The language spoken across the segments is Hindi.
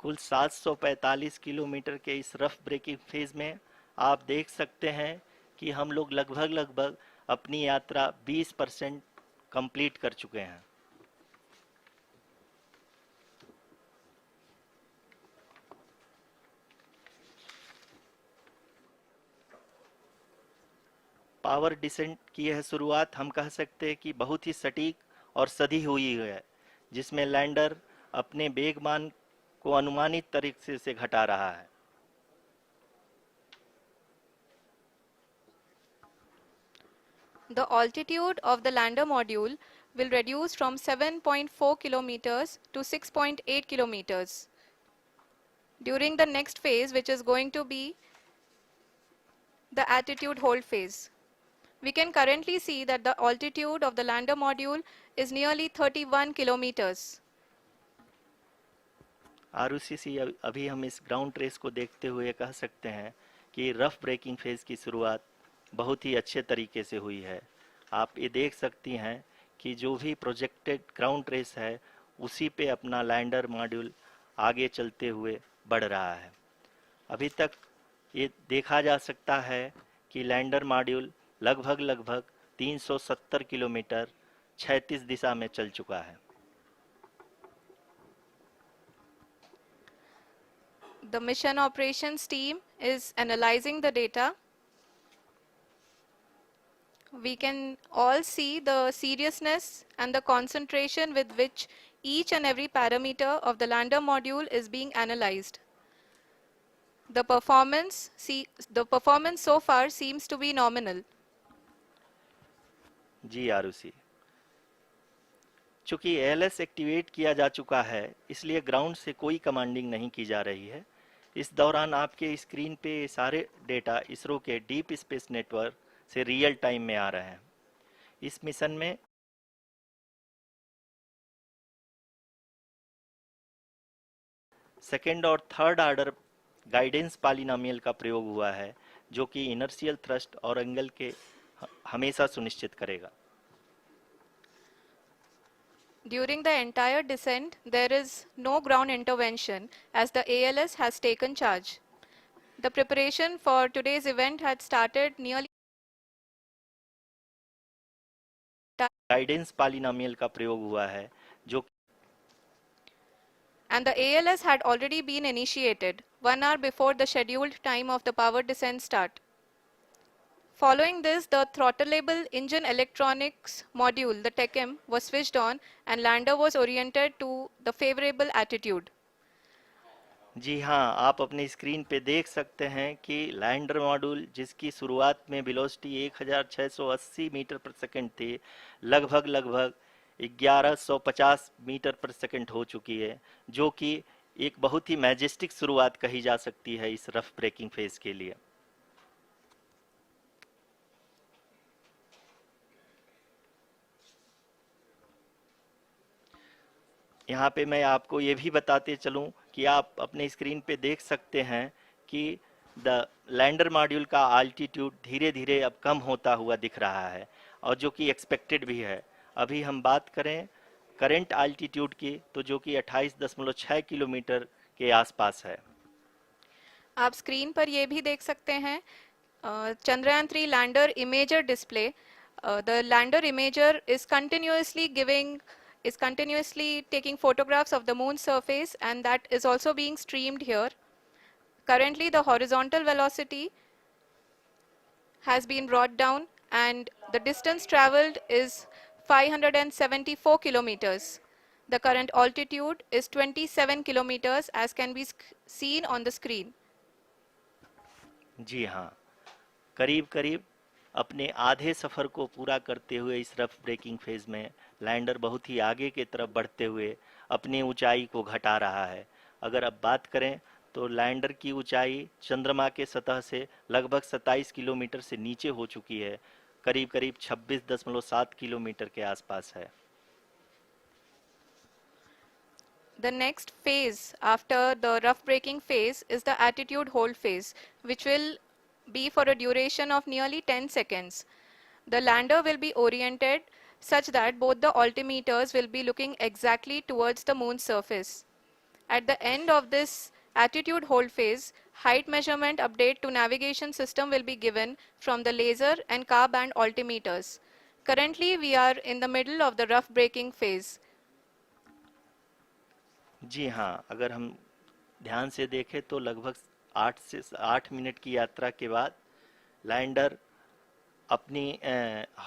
कुल 745 किलोमीटर के इस रफ ब्रेकिंग फेज में आप देख सकते हैं कि हम लोग लगभग अपनी यात्रा 20% कंप्लीट कर चुके हैं। पावर डिसेंट की यह शुरुआत हम कह सकते हैं कि बहुत ही सटीक और सधी हुई है, जिसमें लैंडर अपने वेगमान को अनुमानित तरीके से घटा रहा है। The altitude of the lander module will reduce from 7.4 kilometers to 6.8 kilometers during the next phase, which is going to be the attitude hold phase. We can currently see that the altitude of the lander module is nearly 31 kilometers. Arushi, अभी हम इस ग्राउंड रेस को देखते हुए कह सकते हैं कि रफ ब्रेकिंग फेज की शुरुआत बहुत ही अच्छे तरीके से हुई है। आप ये देख सकती हैं कि जो भी प्रोजेक्टेड ग्राउंड रेस है उसी पे अपना लैंडर मॉड्यूल आगे चलते हुए बढ़ रहा है। अभी तक ये देखा जा सकता है कि लैंडर मॉड्यूल लगभग 370 किलोमीटर क्षैतिज दिशा में चल चुका है। The mission operations team is analyzing the data. We can all see the seriousness and the concentration with which each and every parameter of the lander module is being analyzed. The performance so far seems to be nominal. जी आरुषि, चूंकि एएलएस एक्टिवेट किया जा चुका है इसलिए ग्राउंड से कोई कमांडिंग नहीं की जा रही है। इस दौरान आपके स्क्रीन पे सारे डेटा इसरो के डीप स्पेस नेटवर्क से रियल टाइम में आ रहे हैं। इस मिशन में सेकेंड और थर्ड ऑर्डर गाइडेंस पॉलिनोमियल का प्रयोग हुआ है, जो कि इनर्शियल थ्रस्ट और एंगल के हमेशा सुनिश्चित करेगा। During the entire descent, there is no ground intervention as the ALS has taken charge. The preparation for today's event had started nearly guidance polynomial का प्रयोग हुआ है जो and the ALS had already been initiated 1 hour before the scheduled time of the power descent start. Following this, the throttleable engine electronics module, the TECM, was switched on and lander was oriented to the favorable attitude. जी हाँ, आप अपनी स्क्रीन पे देख सकते हैं कि लैंडर मॉड्यूल जिसकी शुरुआत में वेलोसिटी 1680 मीटर पर सेकंड थी, लगभग 1150 मीटर पर सेकंड हो चुकी है, जो कि एक बहुत ही मैजेस्टिक शुरुआत कही जा सकती है इस रफ ब्रेकिंग फेज के लिए। यहाँ पे मैं आपको ये भी बताते चलूँ कि आप अपने स्क्रीन पे देख सकते हैं कि द लैंडर मॉड्यूल का आल्टीट्यूड धीरे धीरे अब कम होता हुआ दिख रहा है, और जो कि एक्सपेक्टेड भी है। अभी हम बात करें करंट आल्टीट्यूड की, तो जो कि 28.6 किलोमीटर के आसपास है। आप स्क्रीन पर ये भी देख सकते हैं Chandrayaan 3 lander imager display. The lander imager is continuously taking photographs of the moon's surface, and that is also being streamed here. Currently, the horizontal velocity has been brought down and the distance traveled is 574 kilometers. The current altitude is 27 kilometers as can be seen on the screen. जी हाँ, करीब करीब अपने आधे सफ़र को पूरा करते हुए इस रफ ब्रेकिंग फेज में लैंडर बहुत ही आगे की तरफ बढ़ते हुए अपनी ऊंचाई को घटा रहा है। अगर अब बात करें तो लैंडर की ऊंचाई चंद्रमा के सतह से लगभग 27 किलोमीटर से नीचे हो चुकी है, करीब करीब 26.7 किलोमीटर के आसपास है। The next phase after the rough braking phase is the attitude hold phase, which will be for a duration of nearly 10 seconds. The lander will be oriented such that both the altimeters will be looking exactly towards the moon's surface. At the end of this attitude hold phase, height measurement update to navigation system will be given from the laser and car band altimeters. Currently, we are in the middle of the rough braking phase. जी हाँ, अगर हम ध्यान से देखें तो लगभग 8 मिनट की यात्रा के बाद लैंडर अपनी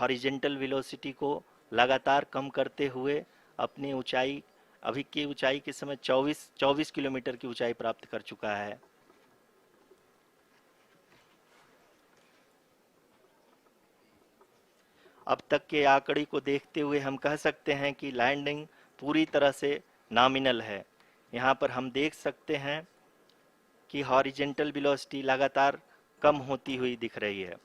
हॉरिजेंटल वेलोसिटी को लगातार कम करते हुए अपनी ऊंचाई, अभी की ऊंचाई के समय 24 किलोमीटर की ऊंचाई प्राप्त कर चुका है। अब तक के आंकड़े को देखते हुए हम कह सकते हैं कि लैंडिंग पूरी तरह से नॉमिनल है। यहाँ पर हम देख सकते हैं कि हॉरिजेंटल वेलोसिटी लगातार कम होती हुई दिख रही है।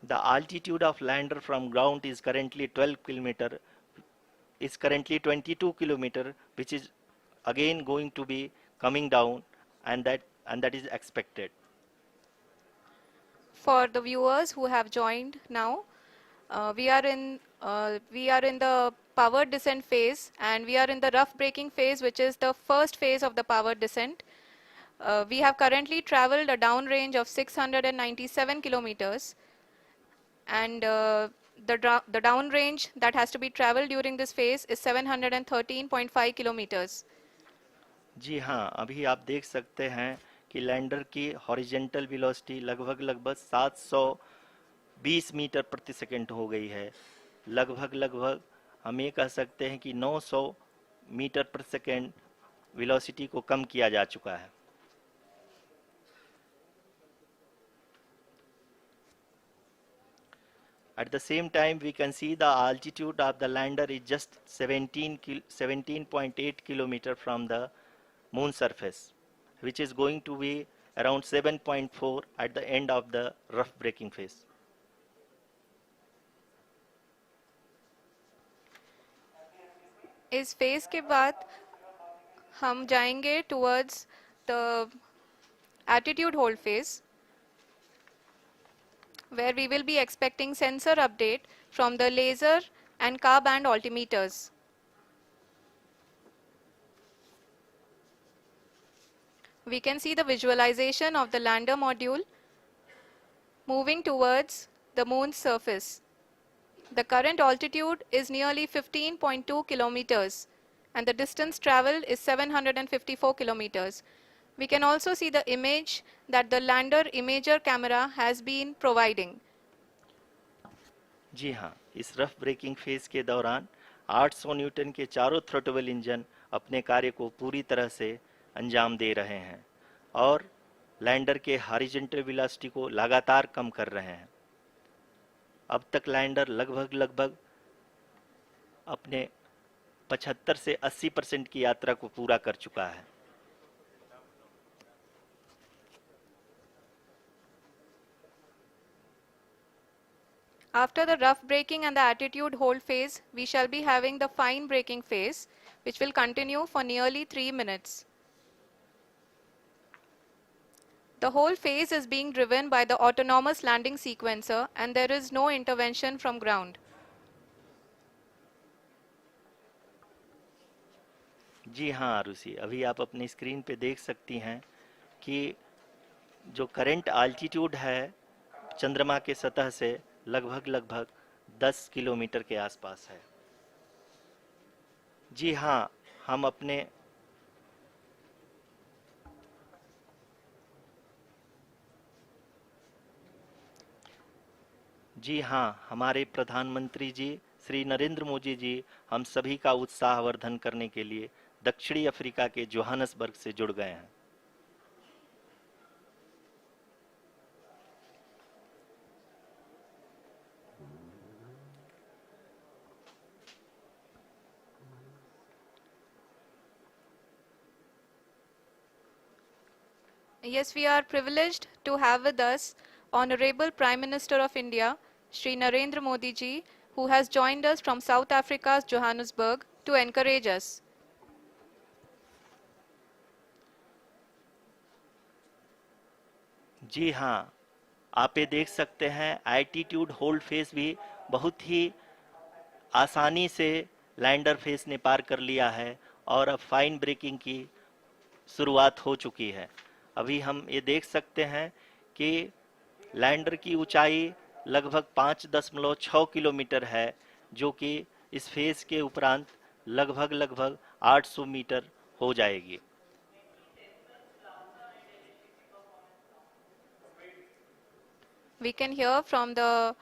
The altitude of lander from ground is currently 22 kilometer, which is again going to be coming down, and that is expected. For the viewers who have joined now, we are in the power descent phase, and we are in the rough braking phase, which is the first phase of the power descent. We have currently traveled a downrange of 697 kilometers, and the downrange that has to be traveled during this phase is 713.5 kilometers. जी हाँ, अभी आप देख सकते हैं कि लैंडर की हॉरिजेंटल वेलोसिटी लगभग 720 मीटर प्रति सेकंड हो गई है। लगभग हम ये कह सकते हैं कि 900 मीटर प्रति सेकंड वेलोसिटी को कम किया जा चुका है। At the same time, we can see the altitude of the lander is just 17.8 kilometer from the moon surface, which is going to be around 7.4 at the end of the rough braking phase. इस phase के बाद हम जाएंगे towards the attitude hold phase, where we will be expecting sensor update from the laser and car band altimeters. We can see the visualization of the lander module moving towards the moon's surface. The current altitude is nearly 15.2 kilometers, and the distance traveled is 754 kilometers. We can also see the image that the lander imager camera has been providing. जी हाँ, इस रफ ब्रेकिंग फेज के दौरान 800 न्यूटन के चारों थ्रोटल इंजन अपने कार्य को पूरी तरह से अंजाम दे रहे हैं और लैंडर के हॉरिजॉन्टल वेलोसिटी को लगातार कम कर रहे हैं। अब तक लैंडर लगभग अपने 75 से 80% की यात्रा को पूरा कर चुका है। After the rough braking and the attitude hold phase, we shall be having the fine braking phase, which will continue for nearly 3 minutes. The whole phase is being driven by the autonomous landing sequencer, and there is no intervention from ground. जी हाँ आरुषि, अभी आप अपनी स्क्रीन पे देख सकती हैं कि जो करंट आल्टीट्यूड है चंद्रमा के सतह से लगभग 10 किलोमीटर के आसपास है। जी हाँ, हम अपने जी हाँ, हमारे प्रधानमंत्री जी श्री नरेंद्र मोदी जी हम सभी का उत्साहवर्धन करने के लिए दक्षिणी अफ्रीका के जोहानसबर्ग से जुड़ गए हैं। Yes, we are privileged to have with us Honorable Prime Minister of India, Shri Narendra Modi ji, who has joined us from South Africa's Johannesburg to encourage us. जी हाँ, आप ये देख सकते हैं एल्टीट्यूड होल्ड फेज भी बहुत ही आसानी से लैंडर फेज ने पार कर लिया है और अब फाइन ब्रेकिंग की शुरुआत हो चुकी है। अभी हम ये देख सकते हैं कि लैंडर की ऊंचाई लगभग 5.6 किलोमीटर है, जो कि इस फेज के उपरांत लगभग लगभग 800 मीटर हो जाएगी। We can hear from the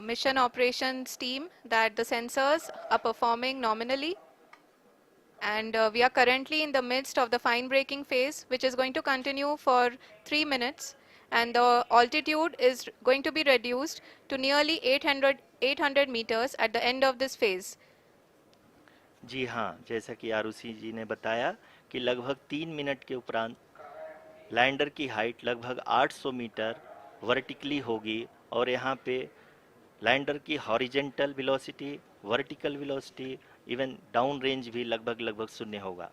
mission operations team that the sensors are performing nominally, and we are currently in the midst of the fine braking phase, which is going to continue for 3 minutes, and the altitude is going to be reduced to nearly 800 meters at the end of this phase. जी हाँ, जैसा कि आरुषि जी ने बताया कि लगभग 3 मिनट के उपरांत लैंडर की हाइट लगभग 800 मीटर वर्टिकली होगी और यहाँ पे लैंडर की horizontal velocity, vertical velocity, even down range भी लगभग लगभग शून्य होगा।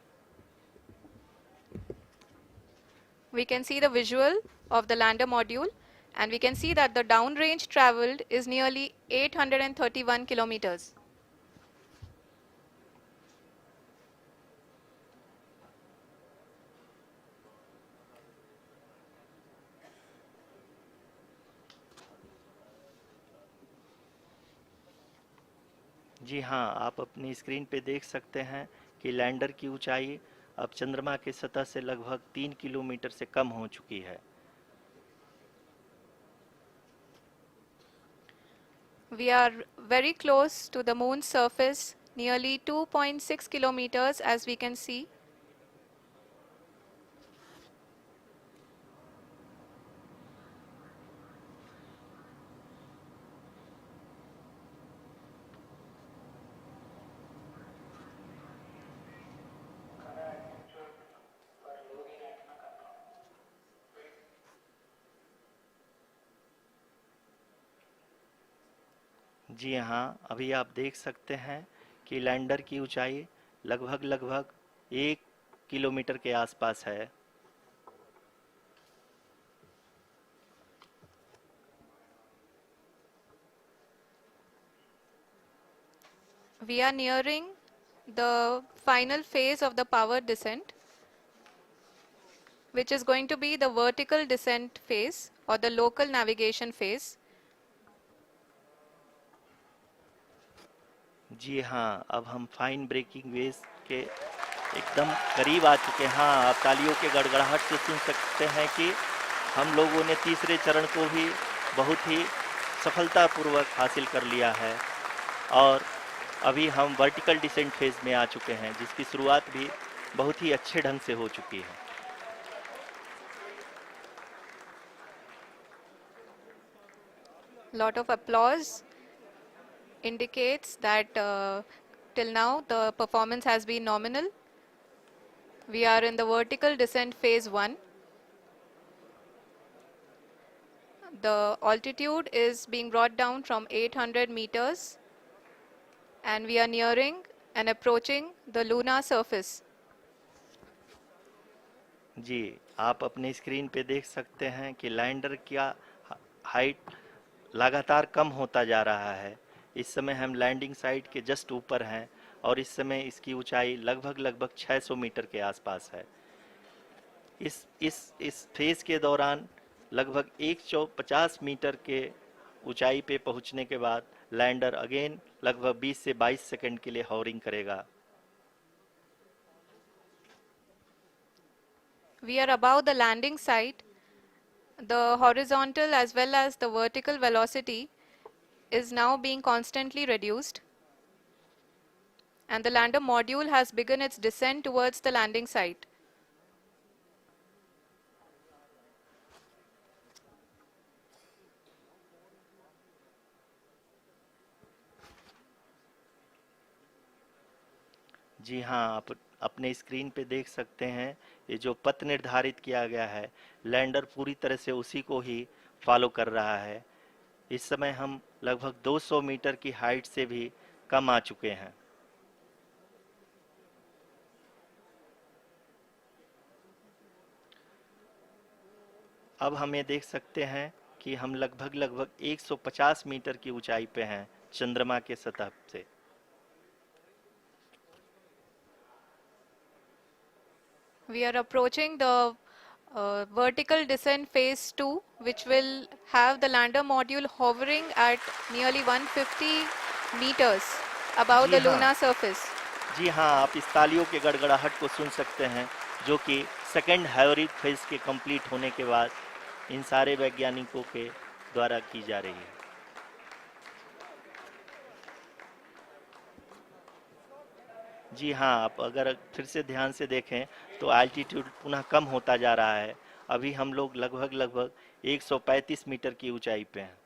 We can see the visual of the lander module, and we can see that the downrange traveled is nearly 831 kilometers. जी हाँ, आप अपनी स्क्रीन पे देख सकते हैं कि लैंडर की ऊंचाई अब चंद्रमा की सतह से लगभग 3 किलोमीटर से कम हो चुकी है। We are very close to the moon's surface, nearly 2.6 kilometers as we can see. जी हाँ, अभी आप देख सकते हैं कि लैंडर की ऊंचाई लगभग लगभग 1 किलोमीटर के आसपास है। We are nearing the final phase of the power descent, which is going to be the vertical descent phase or the local navigation phase. जी हाँ, अब हम फाइन ब्रेकिंग वेव के एकदम करीब आ चुके हैं। हाँ, आप तालियों के गड़गड़ाहट से सुन सकते हैं कि हम लोगों ने तीसरे चरण को भी बहुत ही सफलतापूर्वक हासिल कर लिया है और अभी हम वर्टिकल डिसेंट फेज में आ चुके हैं, जिसकी शुरुआत भी बहुत ही अच्छे ढंग से हो चुकी है। Lot of applause indicates that till now the performance has been nominal. We are in the vertical descent phase 1. The altitude is being brought down from 800 meters, and we are nearing and approaching the lunar surface. जी, आप अपनी स्क्रीन पे देख सकते हैं कि लैंडर का हाइट लगातार कम होता जा रहा है। इस समय हम लैंडिंग साइट के जस्ट ऊपर हैं और इस समय इसकी ऊंचाई लगभग लगभग 600 मीटर के आसपास है। इस फेज के दौरान लगभग 150 मीटर के ऊंचाई पे पहुंचने के बाद लैंडर अगेन लगभग 20 से 22 सेकंड के लिए हॉवरिंग करेगा। We are above the landing site. The horizontal as well as the vertical velocity is now being constantly reduced, and the lander module has begun its descent towards the landing site. जी हाँ, आप अपने स्क्रीन पे देख सकते हैं ये जो पथ निर्धारित किया गया है, लैंडर पूरी तरह से उसी को ही फॉलो कर रहा है। इस समय हम लगभग 200 मीटर की हाइट से भी कम आ चुके हैं। अब हम ये देख सकते हैं कि कि हम लगभग 150 मीटर की ऊंचाई पे हैं चंद्रमा के सतह से। We are approaching the vertical descent phase 2, which will have the lander module hovering at nearly 150 meters above ji the हाँ, lunar surface. जी हाँ, आप इस तालियों के गड़गड़ाहट को सुन सकते हैं, जो कि सेकंड हाइब्रिड फेज के कंप्लीट होने के बाद इन सारे वैज्ञानिकों के द्वारा की जा रही है। जी हाँ, आप अगर फिर से ध्यान से देखें तो एल्टीट्यूड पुनः कम होता जा रहा है। अभी हम लोग लगभग 135 मीटर की ऊंचाई पे हैं।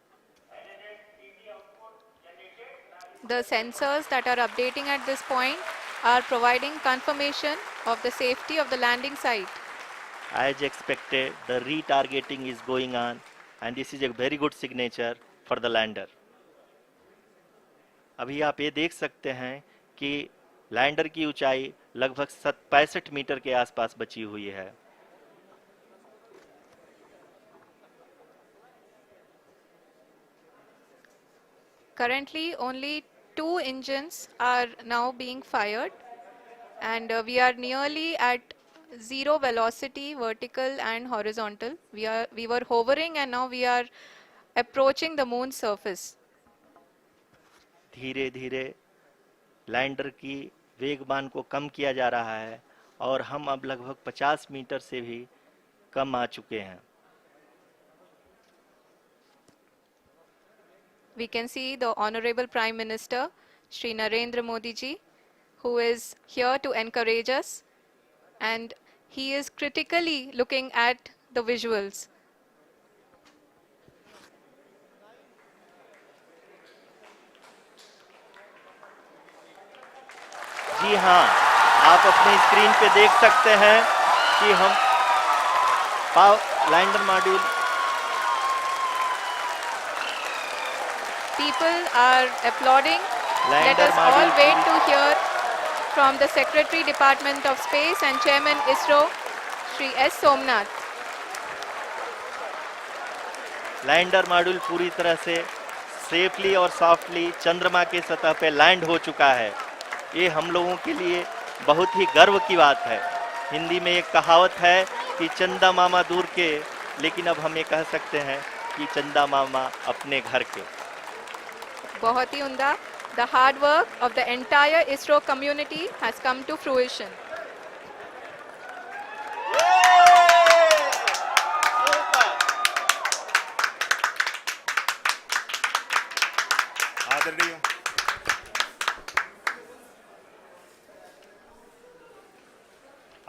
The sensors that are updating at this point are providing confirmation of the safety of the landing site. As expected, the retargeting is going on and this is a very good signature for the lander. अभी आप ये देख सकते हैं कि लैंडर की ऊंचाई लगभग 65 मीटर के आसपास बची हुई है। Currently, only 2 engines are now being fired, and we are nearly at zero velocity, vertical and horizontal. We were hovering, and now we are approaching the moon's surface. धीरे धीरे लैंडर की वेगमान को कम किया जा रहा है और हम अब लगभग 50 मीटर से भी कम आ चुके हैं। We can see the Honorable Prime Minister, Shri Narendra Modi ji, who is here to encourage us, and he is critically looking at the visuals. जी हाँ, आप अपनी स्क्रीन पे देख सकते हैं कि हम lander module People are applauding. Let lander us all module wait to hear from the Secretary Department of Space and Chairman ISRO, Shri S. Somnath. Lander module पूरी तरह से सेफली और सॉफ्टली चंद्रमा के सतह पे लैंड हो चुका है। ये हम लोगों के लिए बहुत ही गर्व की बात है। हिंदी में एक कहावत है कि चंदा मामा दूर के, लेकिन अब हम ये कह सकते हैं कि चंदा मामा अपने घर के। बहुत ही उम्दा. The hard work of the entire ISRO community has come to fruition. आदरणीय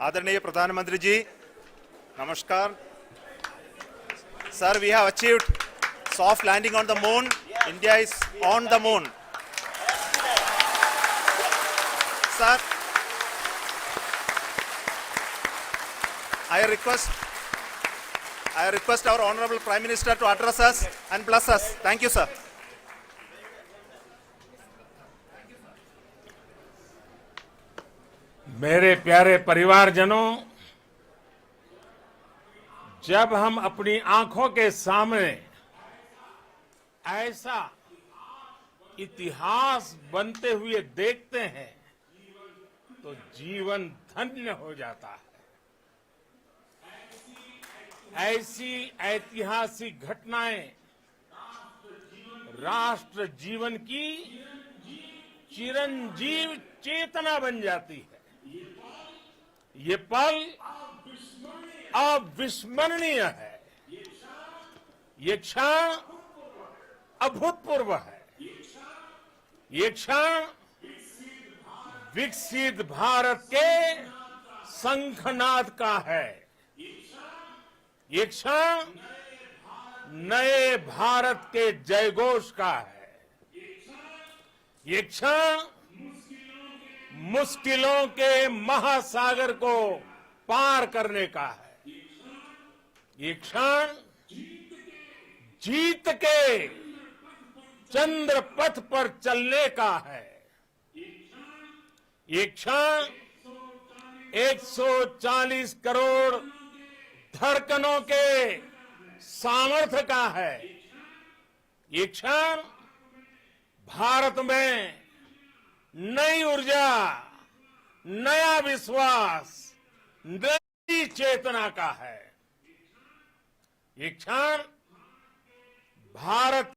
आदरणीय प्रधानमंत्री जी, नमस्कार sir. We have achieved soft landing on the moon. India is on the moon. Sir, I request our Honorable Prime Minister to address us and bless us. Thank you, sir. मेरे प्यारे परिवारजनों, जब हम अपनी आंखों के सामने ऐसा इतिहास बनते हुए देखते हैं तो जीवन धन्य हो जाता है। ऐसी ऐतिहासिक घटनाएं राष्ट्र जीवन की चिरंजीव चेतना बन जाती है। ये पल अविस्मरणीय है। ये क्षण अभूतपूर्व है। ये क्षण विकसित भारत के शंखनाद का है। ये क्षण नए भारत के जयघोष का है। ये क्षण मुश्किलों के महासागर को पार करने का है। ये क्षण जीत के चंद्र पथ पर चलने का है। ये क्षण 140 करोड़ धड़कनों के सामर्थ्य का है। ये क्षण भारत में नई ऊर्जा, नया विश्वास, नई चेतना का है। ये क्षण भारत